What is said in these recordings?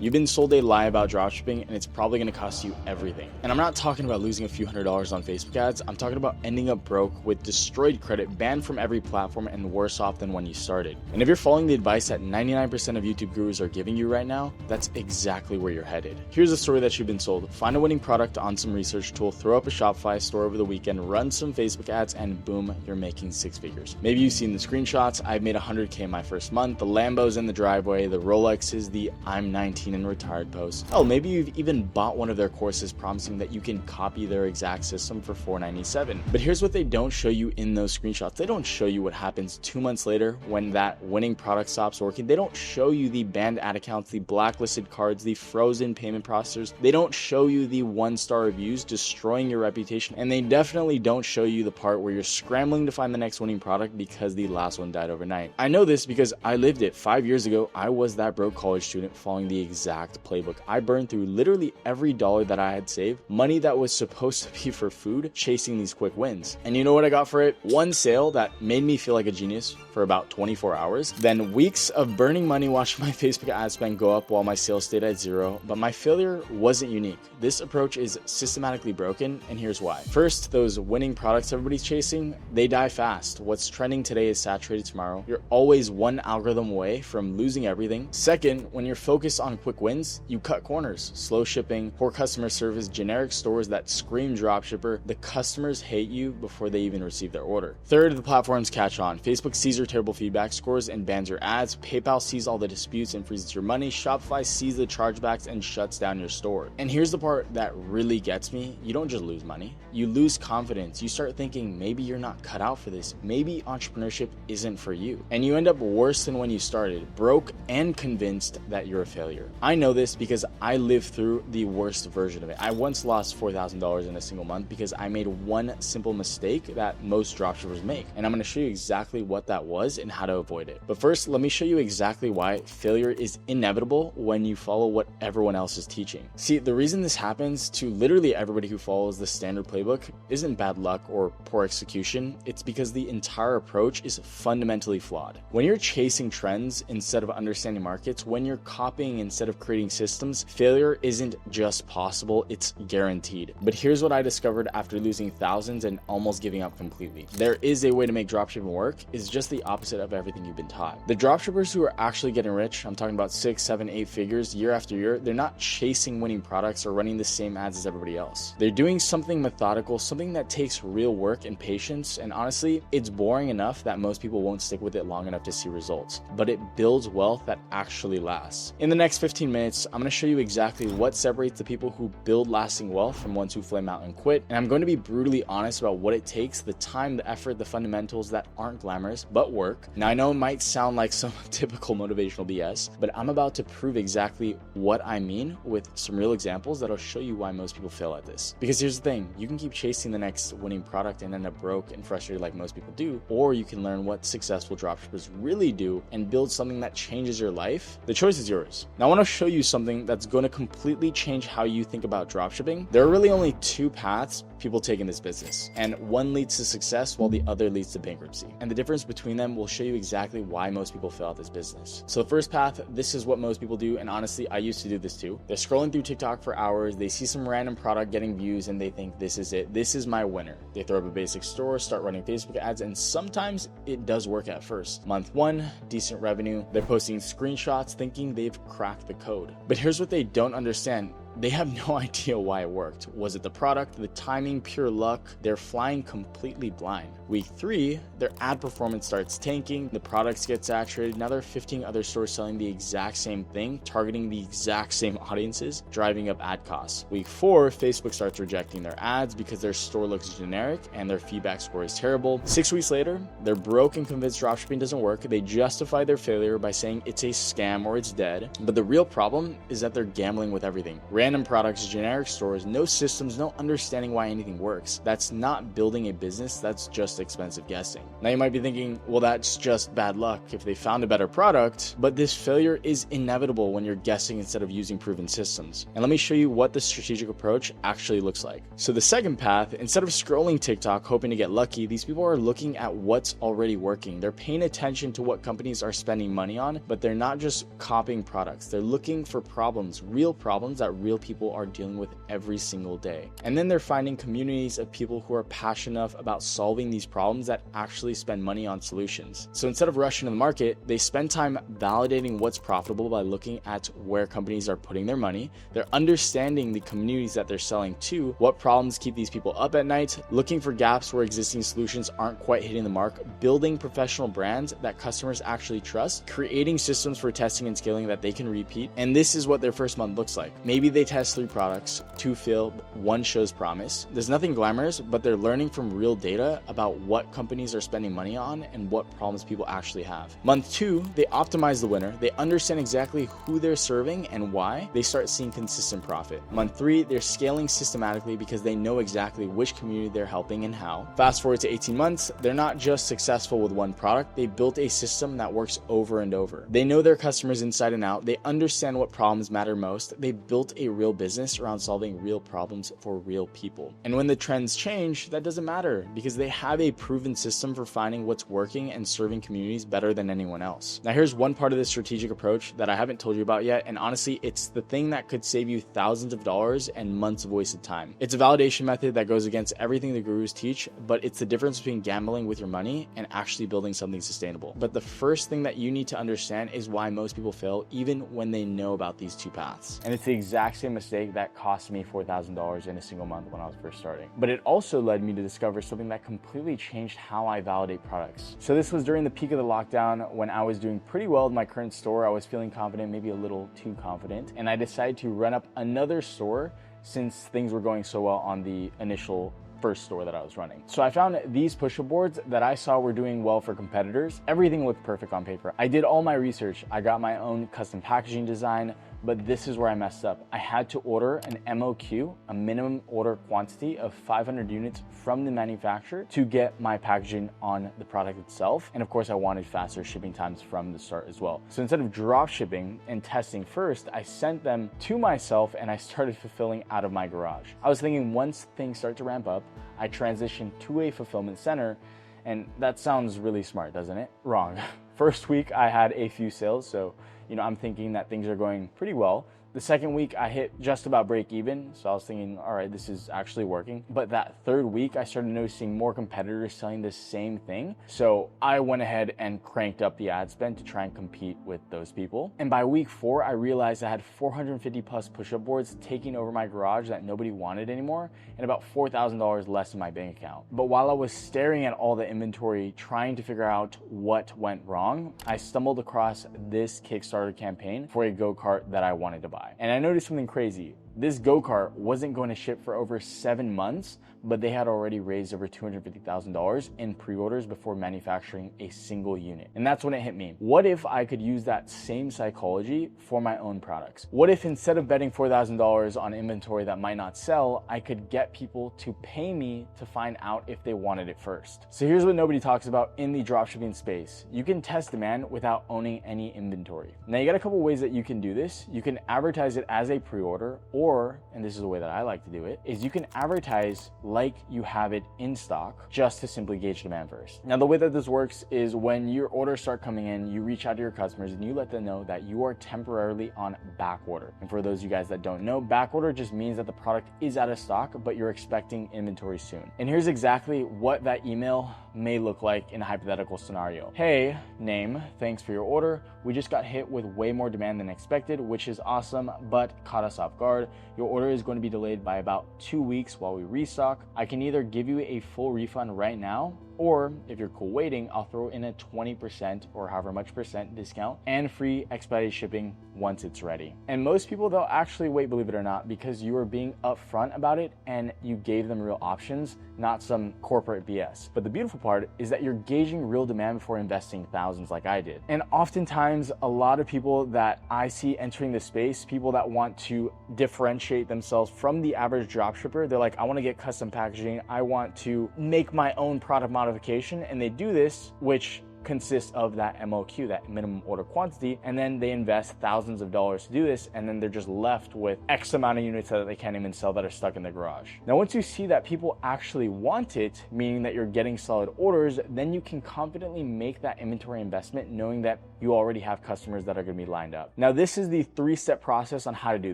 You've been sold a lie about dropshipping, and it's probably going to cost you everything. And I'm not talking about losing a few $100s on Facebook ads. I'm talking about ending up broke with destroyed credit, banned from every platform, and worse off than when you started. And if you're following the advice that 99% of YouTube gurus are giving you right now, that's exactly where you're headed. Here's a story that you've been sold. Find a winning product on some research tool, throw up a Shopify store over the weekend, run some Facebook ads, and boom, you're making six figures. Maybe you've seen the screenshots. I've made 100K my first month, the Lambos in the driveway, the Rolexes, the I'm 19 and retired posts. Oh, maybe you've even bought one of their courses promising that you can copy their exact system for $497. But here's what they don't show you in those screenshots. They don't show you what happens 2 months later when that winning product stops working. They don't show you the banned ad accounts, the blacklisted cards, the frozen payment processors. They don't show you the 1-star reviews destroying your reputation. And they definitely don't show you the part where you're scrambling to find the next winning product because the last one died overnight. I know this because I lived it. 5 years ago, I was that broke college student following the exact playbook. I burned through literally every dollar that I had saved, money that was supposed to be for food, chasing these quick wins. And you know what I got for it? One sale that made me feel like a genius for about 24 hours, then weeks of burning money watching my Facebook ad spend go up while my sales stayed at zero. But my failure wasn't unique. This approach is systematically broken, and here's why. First, those winning products everybody's chasing, they die fast. What's trending today is saturated tomorrow. You're always one algorithm away from losing everything. Second, when you're focused on quick wins, you cut corners. Slow shipping, poor customer service, generic stores that scream dropshipper. The customers hate you before they even receive their order. Third, the platforms catch on. Facebook sees your terrible feedback scores and bans your ads. PayPal sees all the disputes and freezes your money. Shopify sees the chargebacks and shuts down your store. And here's the part that really gets me. You don't just lose money. You lose confidence. You start thinking maybe you're not cut out for this. Maybe entrepreneurship isn't for you. And you end up worse than when you started, broke and convinced that you're a failure. I know this because I lived through the worst version of it. I once lost $4,000 in a single month because I made one simple mistake that most dropshippers make. And I'm going to show you exactly what that was and how to avoid it. But first, let me show you exactly why failure is inevitable when you follow what everyone else is teaching. See, the reason this happens to literally everybody who follows the standard playbook isn't bad luck or poor execution. It's because the entire approach is fundamentally flawed. When you're chasing trends instead of understanding markets, when you're copying instead of creating systems, failure isn't just possible, it's guaranteed. But here's what I discovered after losing thousands and almost giving up completely. There is a way to make dropshipping work. It's just the opposite of everything you've been taught. The dropshippers who are actually getting rich, I'm talking about 6, 7, 8 figures year after year, they're not chasing winning products or running the same ads as everybody else. They're doing something methodical, something that takes real work and patience, and honestly, it's boring enough that most people won't stick with it long enough to see results, but it builds wealth that actually lasts. In the next 15 minutes, I'm going to show you exactly what separates the people who build lasting wealth from ones who flame out and quit, and I'm going to be brutally honest about what it takes, the time, the effort, the fundamentals that aren't glamorous, but work. Now, I know it might sound like some typical motivational BS, but I'm about to prove exactly what I mean with some real examples that'll show you why most people fail at this. Because here's the thing, you can keep chasing the next winning product and end up broke and frustrated like most people do, or you can learn what successful dropshippers really do and build something that changes your life. The choice is yours. Now, I want to show you something that's going to completely change how you think about dropshipping. There are really only two paths people take in this business, and one leads to success while the other leads to bankruptcy. And the difference between them will show you exactly why most people fail at this business. So the first path, this is what most people do, and honestly, I used to do this too. They're scrolling through TikTok for hours, they see some random product getting views, and they think this is it. This is my winner. They throw up a basic store, start running Facebook ads, and sometimes it does work at first. Month 1, decent revenue. They're posting screenshots thinking they've cracked the code. But here's what they don't understand. They have no idea why it worked. Was it the product, the timing, pure luck? They're flying completely blind. Week 3, their ad performance starts tanking, the products get saturated, now there are 15 other stores selling the exact same thing, targeting the exact same audiences, driving up ad costs. Week 4, Facebook starts rejecting their ads because their store looks generic and their feedback score is terrible. 6 weeks later, they're broke and convinced dropshipping doesn't work. They justify their failure by saying it's a scam or it's dead. But the real problem is that they're gambling with everything. random products, generic stores, no systems, no understanding why anything works. That's not building a business, that's just expensive guessing. Now you might be thinking, well, that's just bad luck if they found a better product, but this failure is inevitable when you're guessing instead of using proven systems. And let me show you what the strategic approach actually looks like. So the second path, instead of scrolling TikTok hoping to get lucky, these people are looking at what's already working. They're paying attention to what companies are spending money on, but they're not just copying products. They're looking for problems, real problems that real people are dealing with every single day. And then they're finding communities of people who are passionate enough about solving these problems that actually spend money on solutions. So instead of rushing to the market, they spend time validating what's profitable by looking at where companies are putting their money. They're understanding the communities that they're selling to, what problems keep these people up at night, looking for gaps where existing solutions aren't quite hitting the mark, building professional brands that customers actually trust, creating systems for testing and scaling that they can repeat. And this is what their first month looks like. Maybe they test 3 products, 2 fail, 1 shows promise. There's nothing glamorous, but they're learning from real data about what companies are spending money on and what problems people actually have. Month 2, they optimize the winner. They understand exactly who they're serving and why. They start seeing consistent profit. Month 3, they're scaling systematically because they know exactly which community they're helping and how. Fast forward to 18 months, they're not just successful with one product, they built a system that works over and over. They know their customers inside and out. They understand what problems matter most. They built a real business around solving real problems for real people. And when the trends change, that doesn't matter because they have a proven system for finding what's working and serving communities better than anyone else. Now here's one part of this strategic approach that I haven't told you about yet, and honestly, it's the thing that could save you thousands of dollars and months of wasted time. It's a validation method that goes against everything the gurus teach, but it's the difference between gambling with your money and actually building something sustainable. But the first thing that you need to understand is why most people fail even when they know about these 2 paths. And it's the exact same mistake that cost me $4,000 in a single month when I was first starting. But it also led me to discover something that completely changed how I validate products. So this was during the peak of the lockdown when I was doing pretty well with my current store. I was feeling confident, maybe a little too confident, and I decided to run up another store since things were going so well on the initial first store that I was running. So I found these push-up boards that I saw were doing well for competitors. Everything looked perfect on paper. I did all my research. I got my own custom packaging design, but this is where I messed up. I had to order an MOQ, a minimum order quantity of 500 units from the manufacturer to get my packaging on the product itself. And of course, I wanted faster shipping times from the start as well. So instead of drop shipping and testing first, I sent them to myself and I started fulfilling out of my garage. I was thinking once things start to ramp up, I transitioned to a fulfillment center. And that sounds really smart, doesn't it? Wrong. First week, I had a few sales, so I'm thinking that things are going pretty well. The second week, I hit just about break even, so I was thinking, all right, this is actually working. But that third week, I started noticing more competitors selling the same thing. So I went ahead and cranked up the ad spend to try and compete with those people. And by week 4, I realized I had 450 plus push-up boards taking over my garage that nobody wanted anymore, and about $4,000 less in my bank account. But while I was staring at all the inventory, trying to figure out what went wrong, I stumbled across this Kickstarter campaign for a go-kart that I wanted to buy. And I noticed something crazy. This go-kart wasn't going to ship for over 7 months, but they had already raised over $250,000 in pre-orders before manufacturing a single unit. And that's when it hit me. What if I could use that same psychology for my own products? What if instead of betting $4,000 on inventory that might not sell, I could get people to pay me to find out if they wanted it first? So here's what nobody talks about in the dropshipping space. You can test demand without owning any inventory. Now you got a couple ways that you can do this. You can advertise it as a pre-order, or, and this is the way that I like to do it, is you can advertise like you have it in stock just to simply gauge demand first. Now the way that this works is when your orders start coming in, you reach out to your customers and you let them know that you are temporarily on back order. And for those of you guys that don't know, back order just means that the product is out of stock, but you're expecting inventory soon. And here's exactly what that email may look like in a hypothetical scenario. Hey, name, thanks for your order. We just got hit with way more demand than expected, which is awesome, but caught us off guard. Your order is going to be delayed by about 2 weeks while we restock. I can either give you a full refund right now, Or if you're cool waiting, I'll throw in a 20% or however much percent discount and free expedited shipping once it's ready. And most people, they'll actually wait, believe it or not, because you are being upfront about it and you gave them real options, not some corporate BS. But the beautiful part is that you're gauging real demand before investing thousands like I did. And oftentimes, a lot of people that I see entering the space, people that want to differentiate themselves from the average dropshipper, they're like, I want to get custom packaging, I want to make my own product modification, and they do this, which consists of that MOQ, that minimum order quantity, and then they invest thousands of dollars to do this, and then they're just left with X amount of units that they can't even sell that are stuck in the garage. Now, once you see that people actually want it, meaning that you're getting solid orders, then you can confidently make that inventory investment knowing that you already have customers that are going to be lined up. Now, this is the 3-step process on how to do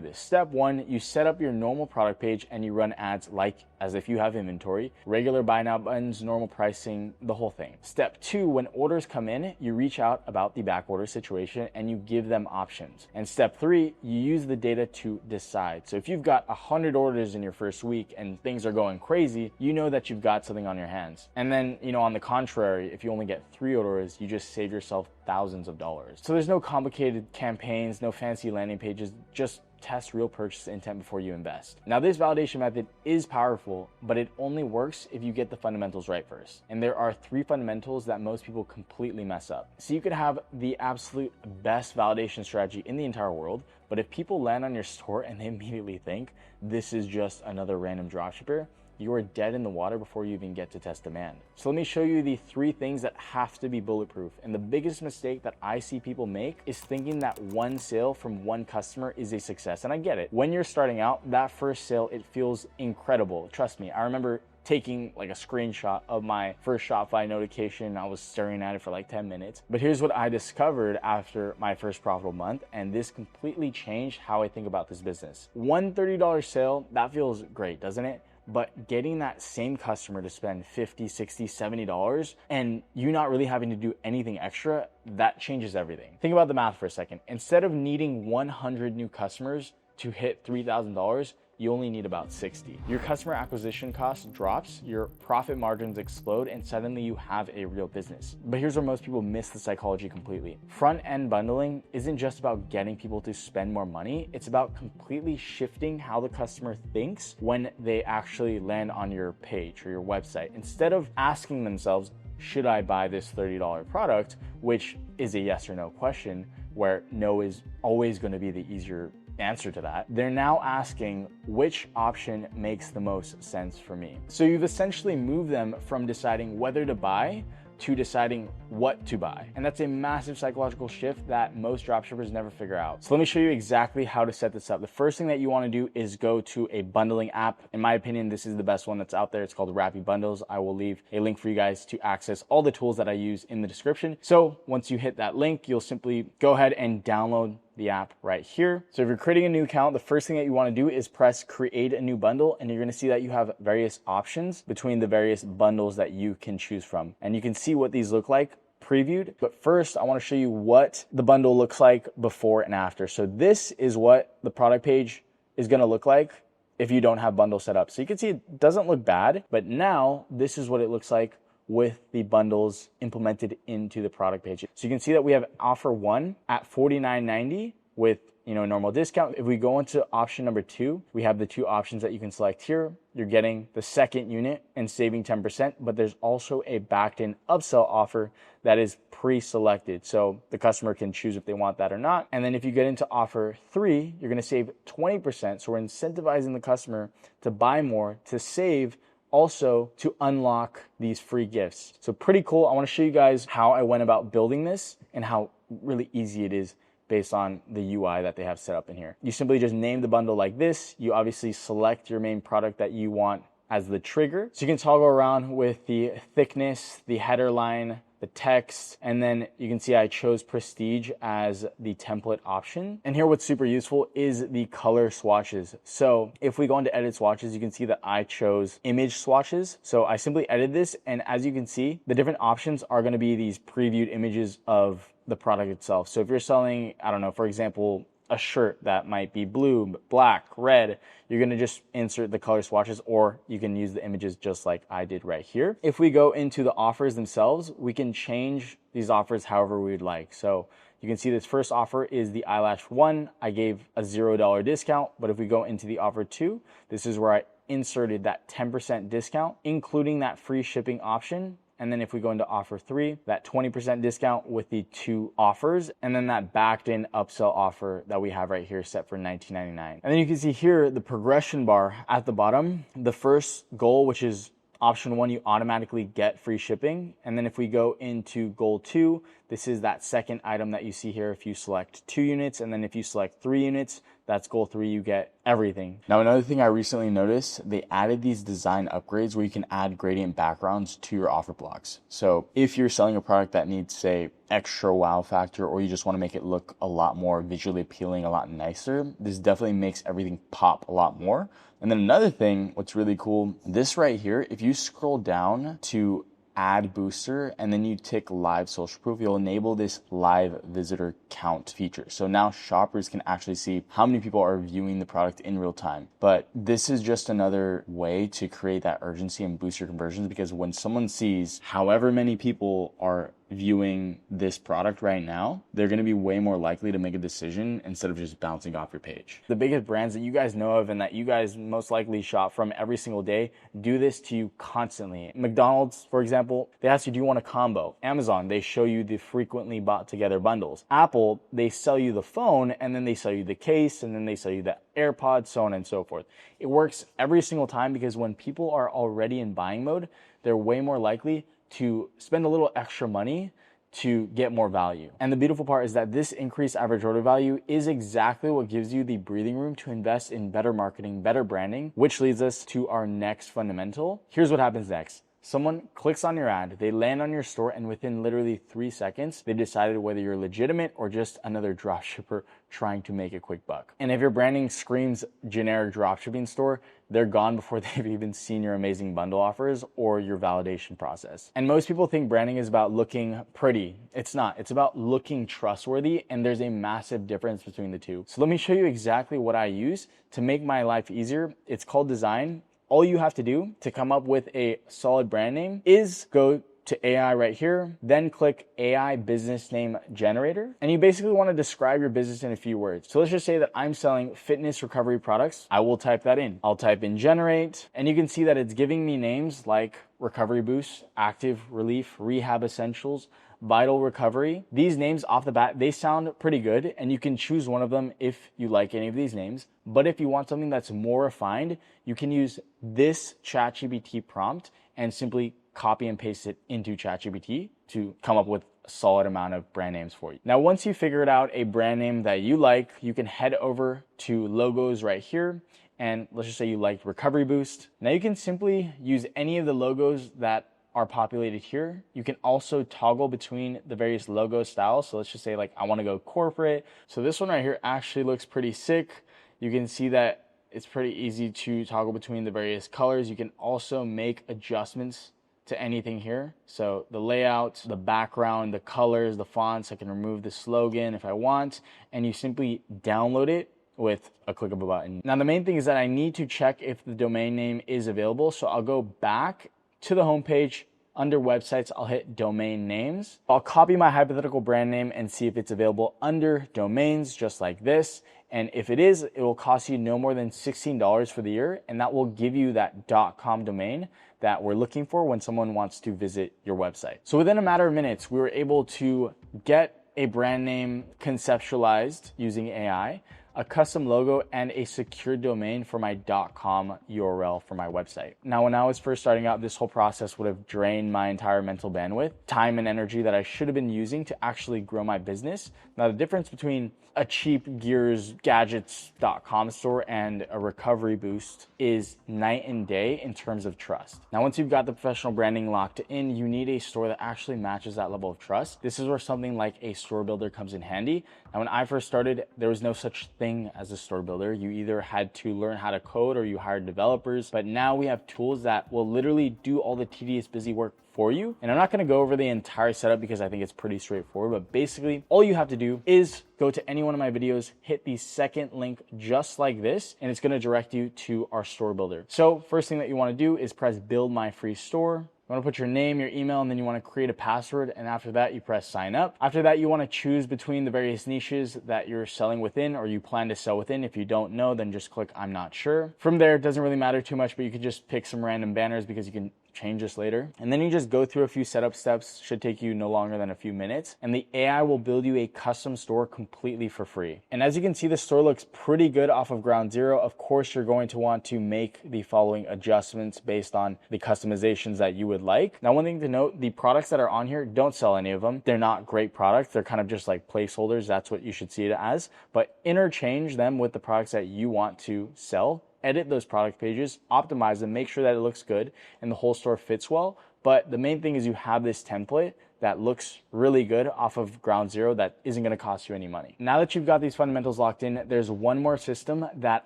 this. Step 1, you set up your normal product page and you run ads like as if you have inventory, regular buy now buttons, normal pricing, the whole thing. Step 2, when orders come in, you reach out about the back order situation and you give them options. And step 3, you use the data to decide. So if you've got 100 orders in your first week and things are going crazy, you know that you've got something on your hands. And then, on the contrary, if you only get 3 orders, you just save yourself thousands of dollars. So there's no complicated campaigns, no fancy landing pages, just test real purchase intent before you invest. Now, this validation method is powerful, but it only works if you get the fundamentals right first. And there are 3 fundamentals that most people completely mess up. So you could have the absolute best validation strategy in the entire world, but if people land on your store and they immediately think this is just another random dropshipper, you are dead in the water before you even get to test demand. So let me show you the 3 things that have to be bulletproof. And the biggest mistake that I see people make is thinking that one sale from one customer is a success. And I get it. When you're starting out, that first sale, it feels incredible. Trust me, I remember taking like a screenshot of my first Shopify notification. I was staring at it for like 10 minutes. But here's what I discovered after my first profitable month, and this completely changed how I think about this business. One $30 sale, that feels great, doesn't it? But getting that same customer to spend $50, $60, $70 and you not really having to do anything extra, that changes everything. Think about the math for a second. Instead of needing 100 new customers to hit $3,000, you only need about 60. Your customer acquisition cost drops, your profit margins explode, and suddenly you have a real business. But here's where most people miss the psychology completely. Front-end bundling isn't just about getting people to spend more money, it's about completely shifting how the customer thinks when they actually land on your page or your website. Instead of asking themselves, should I buy this $30 product, which is a yes or no question, where no is always going to be the easier answer to that, they're now asking which option makes the most sense for me. So you've essentially moved them from deciding whether to buy to deciding what to buy. And that's a massive psychological shift that most dropshippers never figure out. So let me show you exactly how to set this up. The first thing that you want to do is go to a bundling app. In my opinion, this is the best one that's out there. It's called Rappi Bundles. I will leave a link for you guys to access all the tools that I use in the description. So once you hit that link, you'll simply go ahead and download the app right here. So if you're creating a new account, the first thing that you want to do is press create a new bundle, and you're going to see that you have various options between the various bundles that you can choose from. And you can see what these look like previewed. But first, I want to show you what the bundle looks like before and after. So this is what the product page is going to look like if you don't have bundle set up. So you can see it doesn't look bad, but now this is what it looks like with the bundles implemented into the product page. So you can see that we have offer 1 at $49.90 with normal discount. If we go into option number 2, we have the 2 options that you can select here. You're getting the second unit and saving 10%, but there's also a backed in upsell offer that is pre-selected. So the customer can choose if they want that or not. And then if you get into offer 3, you're gonna save 20%. So we're incentivizing the customer to buy more, to save, also to unlock these free gifts. So pretty cool. I want to show you guys how I went about building this and how really easy it is based on the UI that they have set up in here. You simply just name the bundle like this. You obviously select your main product that you want as the trigger. So you can toggle around with the thickness, the header line, the text, and then you can see I chose Prestige as the template option. And here what's super useful is the color swatches. So if we go into edit swatches, you can see that I chose image swatches. So I simply edit this, and as you can see, the different options are gonna be these previewed images of the product itself. So if you're selling, I don't know, for example, a shirt that might be blue, black, red, you're gonna just insert the color swatches, or you can use the images just like I did right here. If we go into the offers themselves, we can change these offers however we would like. So you can see this first offer is the eyelash one. I gave a $0 discount, but if we go into the offer two, this is where I inserted that 10% discount, including that free shipping option. And then if we go into offer three, that 20% discount with the two offers, and then that backed in upsell offer that we have right here set for $19.99. And then you can see here the progression bar at the bottom, the first goal, which is option one, you automatically get free shipping. And then if we go into goal two, this is that second item that you see here. If you select 2 units, and then if you select 3 units, that's goal 3, you get everything. Now, another thing I recently noticed, they added these design upgrades where you can add gradient backgrounds to your offer blocks. So if you're selling a product that needs, say, extra wow factor, or you just want to make it look a lot more visually appealing, a lot nicer, this definitely makes everything pop a lot more. And then another thing, what's really cool, this right here, if you scroll down to add booster and then you tick live social proof, you'll enable this live visitor count feature. So now shoppers can actually see how many people are viewing the product in real time. But this is just another way to create that urgency and boost your conversions, because when someone sees however many people are viewing this product right now, they're going to be way more likely to make a decision instead of just bouncing off your page. The biggest brands that you guys know of and that you guys most likely shop from every single day do this to you constantly. McDonald's, for example, they ask you, do you want a combo? Amazon, they show you the frequently bought together bundles. Apple, they sell you the phone, and then they sell you the case, and then they sell you the AirPods, so on and so forth. It works every single time, because when people are already in buying mode, they're way more likely to spend a little extra money to get more value. And the beautiful part is that this increased average order value is exactly what gives you the breathing room to invest in better marketing, better branding, which leads us to our next fundamental. Here's what happens next. Someone clicks on your ad, they land on your store, and within literally 3 seconds, they decided whether you're legitimate or just another dropshipper trying to make a quick buck. And if your branding screams generic dropshipping store, they're gone before they've even seen your amazing bundle offers or your validation process. And most people think branding is about looking pretty. It's not. It's about looking trustworthy, and there's a massive difference between the two. So let me show you exactly what I use to make my life easier. It's called design. All you have to do to come up with a solid brand name is go to AI right here, then click AI business name generator. And you basically want to describe your business in a few words. So let's just say that I'm selling fitness recovery products. I will type that in. I'll type in generate, and you can see that it's giving me names like Recovery Boost, Active Relief, Rehab Essentials, Vital Recovery. These names off the bat, they sound pretty good, and you can choose one of them if you like any of these names. But if you want something that's more refined, you can use this ChatGPT prompt and simply copy and paste it into ChatGPT to come up with a solid amount of brand names for you. Now, once you figured out a brand name that you like, you can head over to logos right here. And let's just say you liked Recovery Boost. Now you can simply use any of the logos that are populated here. You can also toggle between the various logo styles. So let's just say like I want to go corporate. So this one right here actually looks pretty sick. You can see that it's pretty easy to toggle between the various colors. You can also make adjustments to anything here. So the layout, the background, the colors, the fonts, I can remove the slogan if I want, and you simply download it with a click of a button. Now the main thing is that I need to check if the domain name is available. So I'll go back to the homepage. Under websites, I'll hit domain names. I'll copy my hypothetical brand name and see if it's available under domains, just like this. And if it is, it will cost you no more than $16 for the year. And that will give you that .com domain that we're looking for when someone wants to visit your website. So within a matter of minutes, we were able to get a brand name conceptualized using AI, a custom logo, and a secure domain for my .com URL for my website. Now, when I was first starting out, this whole process would have drained my entire mental bandwidth, time and energy that I should have been using to actually grow my business. Now, the difference between a cheap gears gadgets.com store and a Recovery Boost is night and day in terms of trust. Now, once you've got the professional branding locked in, you need a store that actually matches that level of trust. This is where something like a store builder comes in handy. Now, when I first started, there was no such thing as a store builder. You either had to learn how to code or you hired developers. But now we have tools that will literally do all the tedious, busy work for you. And I'm not gonna go over the entire setup because I think it's pretty straightforward, but basically all you have to do is go to any one of my videos, hit the second link just like this, and it's gonna direct you to our store builder. So first thing that you wanna do is press build my free store. You want to put your name, your email, and then you want to create a password. And after that, you press sign up. After that, you want to choose between the various niches that you're selling within or you plan to sell within. If you don't know, then just click I'm not sure. From there, it doesn't really matter too much, but you can just pick some random banners because you can change this later. And then you just go through a few setup steps, should take you no longer than a few minutes. And the AI will build you a custom store completely for free. And as you can see, the store looks pretty good off of ground zero. Of course, you're going to want to make the following adjustments based on the customizations that you would like. Now, one thing to note, the products that are on here, don't sell any of them. They're not great products. They're kind of just like placeholders. That's what you should see it as. But interchange them with the products that you want to sell. Edit those product pages, optimize them, make sure that it looks good and the whole store fits well. But the main thing is you have this template that looks really good off of ground zero that isn't gonna cost you any money. Now that you've got these fundamentals locked in, there's one more system that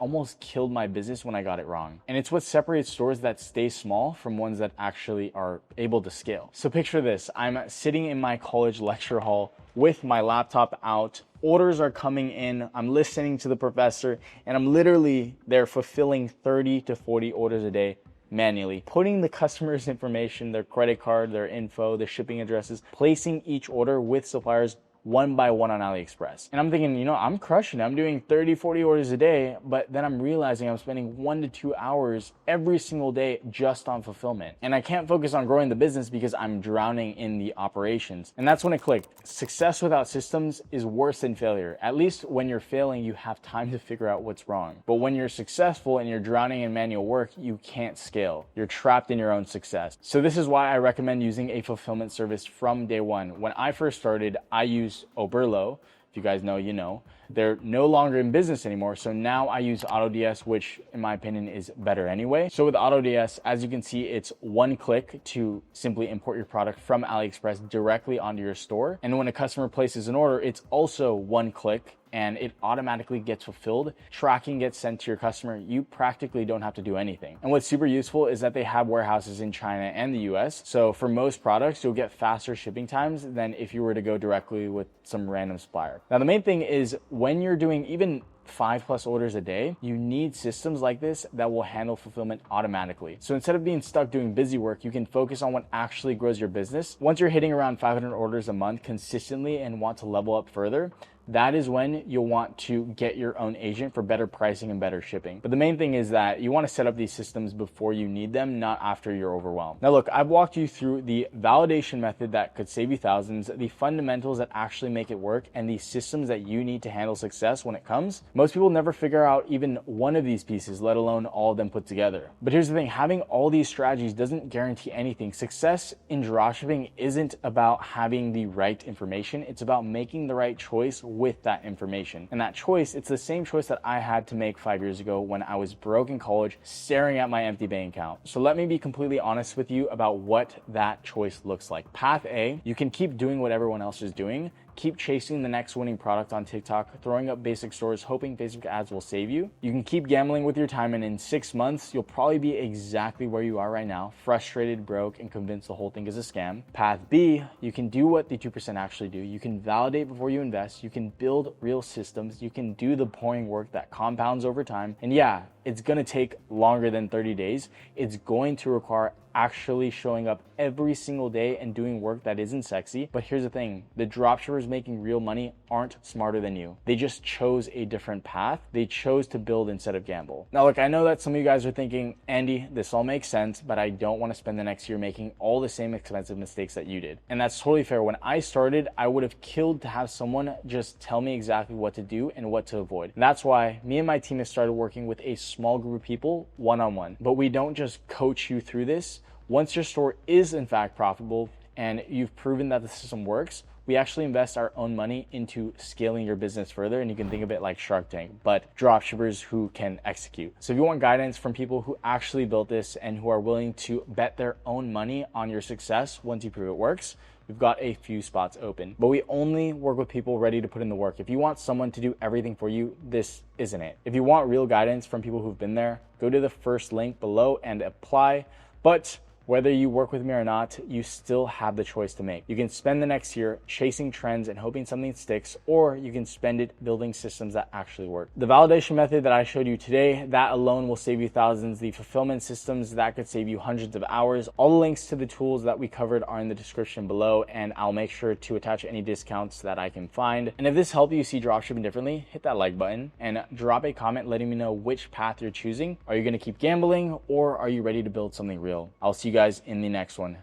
almost killed my business when I got it wrong. And it's what separates stores that stay small from ones that actually are able to scale. So picture this, I'm sitting in my college lecture hall with my laptop out, orders are coming in, I'm listening to the professor, and I'm literally there fulfilling 30 to 40 orders a day manually, putting the customer's information, their credit card, their info, the shipping addresses, placing each order with suppliers one by one on AliExpress. And I'm thinking, you know, I'm crushing it. I'm doing 30, 40 orders a day, but then I'm realizing I'm spending 1 to 2 hours every single day just on fulfillment. And I can't focus on growing the business because I'm drowning in the operations. And that's when it clicked. Success without systems is worse than failure. At least when you're failing, you have time to figure out what's wrong. But when you're successful and you're drowning in manual work, you can't scale. You're trapped in your own success. So this is why I recommend using a fulfillment service from day one. When I first started, I used Oberlo. If you guys know, you know. They're no longer in business anymore, so now I use AutoDS, which in my opinion is better anyway. So with AutoDS, as you can see, it's one click to simply import your product from AliExpress directly onto your store. And when a customer places an order, it's also one click and it automatically gets fulfilled. Tracking gets sent to your customer. You practically don't have to do anything. And what's super useful is that they have warehouses in China and the US. So for most products, you'll get faster shipping times than if you were to go directly with some random supplier. Now, the main thing is when you're doing even 5+ orders a day, you need systems like this that will handle fulfillment automatically. So instead of being stuck doing busy work, you can focus on what actually grows your business. Once you're hitting around 500 orders a month consistently and want to level up further, that is when you'll want to get your own agent for better pricing and better shipping. But the main thing is that you want to set up these systems before you need them, not after you're overwhelmed. Now look, I've walked you through the validation method that could save you thousands, the fundamentals that actually make it work, and the systems that you need to handle success when it comes. Most people never figure out even one of these pieces, let alone all of them put together. But here's the thing, having all these strategies doesn't guarantee anything. Success in dropshipping isn't about having the right information, it's about making the right choice with that information. And that choice, it's the same choice that I had to make 5 years ago when I was broke in college, staring at my empty bank account. So let me be completely honest with you about what that choice looks like. Path A, you can keep doing what everyone else is doing. Keep chasing the next winning product on TikTok, throwing up basic stores, hoping Facebook ads will save you. You can keep gambling with your time, and in 6 months, you'll probably be exactly where you are right now, frustrated, broke, and convinced the whole thing is a scam. Path B, you can do what the 2% actually do. You can validate before you invest. You can build real systems. You can do the boring work that compounds over time. And yeah, it's gonna take longer than 30 days. It's going to require actually showing up every single day and doing work that isn't sexy. But here's the thing, the dropshippers making real money aren't smarter than you. They just chose a different path. They chose to build instead of gamble. Now look, I know that some of you guys are thinking, Andy, this all makes sense, but I don't want to spend the next year making all the same expensive mistakes that you did. And that's totally fair. When I started, I would have killed to have someone just tell me exactly what to do and what to avoid. And that's why me and my team have started working with a small group of people one-on-one. But we don't just coach you through this. Once your store is in fact profitable and you've proven that the system works, we actually invest our own money into scaling your business further. And you can think of it like Shark Tank, but dropshippers who can execute. So if you want guidance from people who actually built this and who are willing to bet their own money on your success once you prove it works, we've got a few spots open. But we only work with people ready to put in the work. If you want someone to do everything for you, this isn't it. If you want real guidance from people who've been there, go to the first link below and apply. But Whether you work with me or not, you still have the choice to make. You can spend the next year chasing trends and hoping something sticks, or you can spend it building systems that actually work. The validation method that I showed you today, that alone will save you thousands. The fulfillment systems, that could save you hundreds of hours. All the links to the tools that we covered are in the description below, and I'll make sure to attach any discounts that I can find. And if this helped you see dropshipping differently, hit that like button and drop a comment letting me know which path you're choosing. Are you going to keep gambling, or are you ready to build something real? I'll see you guys in the next one.